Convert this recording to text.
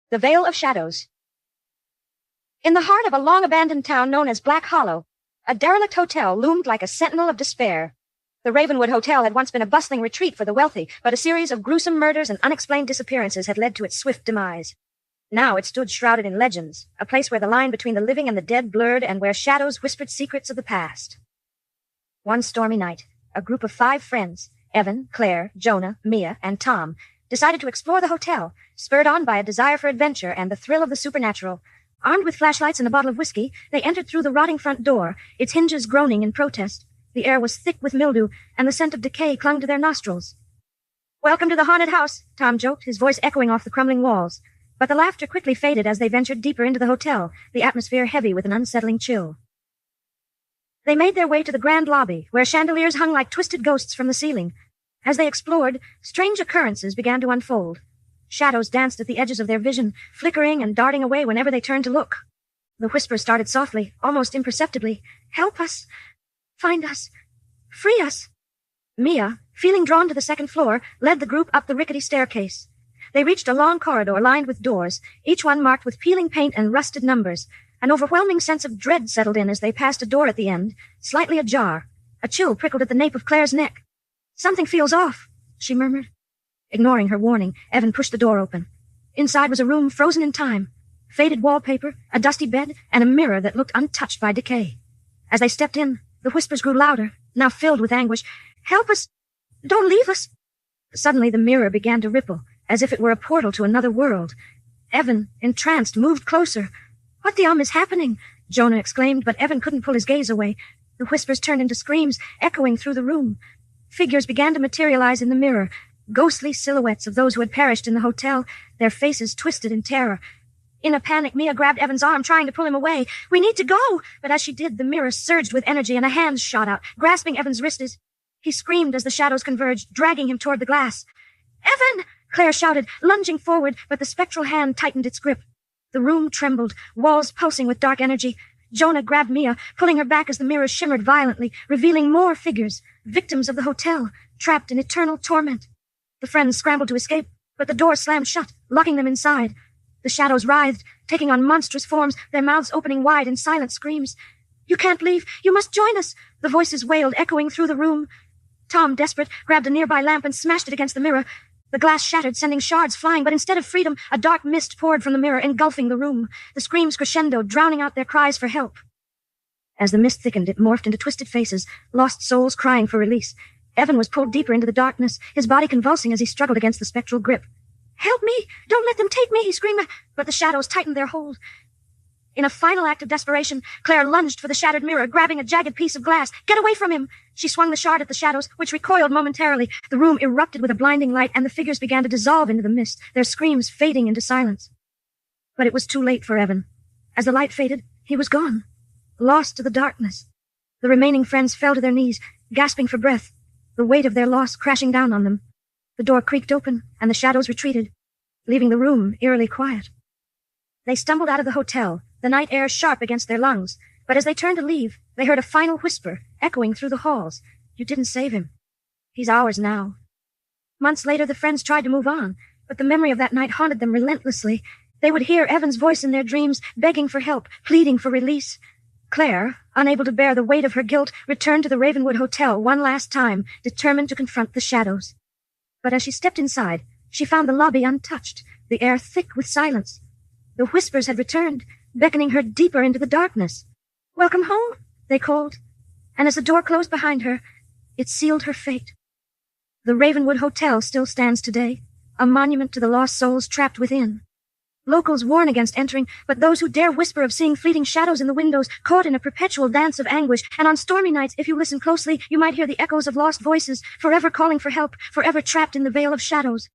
The Vale of Shadows. In the heart of a long-abandoned town known as Black Hollow, a derelict hotel loomed like a sentinel of despair. The Ravenwood Hotel had once been a bustling retreat for the wealthy, but a series of gruesome murders and unexplained disappearances had led to its swift demise. Now it stood shrouded in legends, a place where the line between the living and the dead blurred and where shadows whispered secrets of the past. One stormy night, a group of 5 friends, Evan, Claire, Jonah, Mia, and Tom, decided to explore the hotel, spurred on by a desire for adventure and the thrill of the supernatural. Armed with flashlights and a bottle of whiskey, they entered through the rotting front door, its hinges groaning in protest. The air was thick with mildew, and the scent of decay clung to their nostrils. "Welcome to the haunted house," Tom joked, his voice echoing off the crumbling walls. But the laughter quickly faded as they ventured deeper into the hotel, the atmosphere heavy with an unsettling chill. They made their way to the grand lobby, where chandeliers hung like twisted ghosts from the ceiling. As they explored, strange occurrences began to unfold. Shadows danced at the edges of their vision, flickering and darting away whenever they turned to look. The whispers started softly, almost imperceptibly. "Help us! Find us! Free us!" Mia, feeling drawn to the second floor, led the group up the rickety staircase. They reached a long corridor lined with doors, each one marked with peeling paint and rusted numbers. An overwhelming sense of dread settled in as they passed a door at the end, slightly ajar. A chill prickled at the nape of Claire's neck. "Something feels off," she murmured. Ignoring her warning, Evan pushed the door open. Inside was a room frozen in time. Faded wallpaper, a dusty bed, and a mirror that looked untouched by decay. As they stepped in, the whispers grew louder, now filled with anguish. "Help us! Don't leave us!" Suddenly the mirror began to ripple, as if it were a portal to another world. Evan, entranced, moved closer. "What the is happening?" Jonah exclaimed, but Evan couldn't pull his gaze away. The whispers turned into screams, echoing through the room. Figures began to materialize in the mirror, ghostly silhouettes of those who had perished in the hotel, their faces twisted in terror. In a panic, Mia grabbed Evan's arm, trying to pull him away. "We need to go!" But as she did, the mirror surged with energy and a hand shot out, grasping Evan's wrists. He screamed as the shadows converged, dragging him toward the glass. "Evan!" Claire shouted, lunging forward, but the spectral hand tightened its grip. The room trembled, walls pulsing with dark energy. Jonah grabbed Mia, pulling her back as the mirror shimmered violently, revealing more figures, victims of the hotel, trapped in eternal torment. The friends scrambled to escape, but the door slammed shut, locking them inside. The shadows writhed, taking on monstrous forms, their mouths opening wide in silent screams. "You can't leave! You must join us!" The voices wailed, echoing through the room. Tom, desperate, grabbed a nearby lamp and smashed it against the mirror. The glass shattered, sending shards flying, but instead of freedom, a dark mist poured from the mirror, engulfing the room. The screams crescendoed, drowning out their cries for help. As the mist thickened, it morphed into twisted faces, lost souls crying for release. Evan was pulled deeper into the darkness, his body convulsing as he struggled against the spectral grip. "Help me! Don't let them take me!" he screamed, but the shadows tightened their hold. In a final act of desperation, Claire lunged for the shattered mirror, grabbing a jagged piece of glass. "Get away from him!" She swung the shard at the shadows, which recoiled momentarily. The room erupted with a blinding light, and the figures began to dissolve into the mist, their screams fading into silence. But it was too late for Evan. As the light faded, he was gone, lost to the darkness. The remaining friends fell to their knees, gasping for breath, the weight of their loss crashing down on them. The door creaked open, and the shadows retreated, leaving the room eerily quiet. They stumbled out of the hotel, the night air sharp against their lungs, but as they turned to leave, they heard a final whisper echoing through the halls. "You didn't save him. He's ours now." Months later, the friends tried to move on, but the memory of that night haunted them relentlessly. They would hear Evan's voice in their dreams, begging for help, pleading for release. Claire, unable to bear the weight of her guilt, returned to the Ravenwood Hotel one last time, determined to confront the shadows. But as she stepped inside, she found the lobby untouched, the air thick with silence. The whispers had returned, beckoning her deeper into the darkness. "Welcome home," they called, and as the door closed behind her, it sealed her fate. The Ravenwood Hotel still stands today, a monument to the lost souls trapped within. Locals warn against entering, but those who dare whisper of seeing fleeting shadows in the windows, caught in a perpetual dance of anguish, and on stormy nights, if you listen closely, you might hear the echoes of lost voices, forever calling for help, forever trapped in the Vale of Shadows.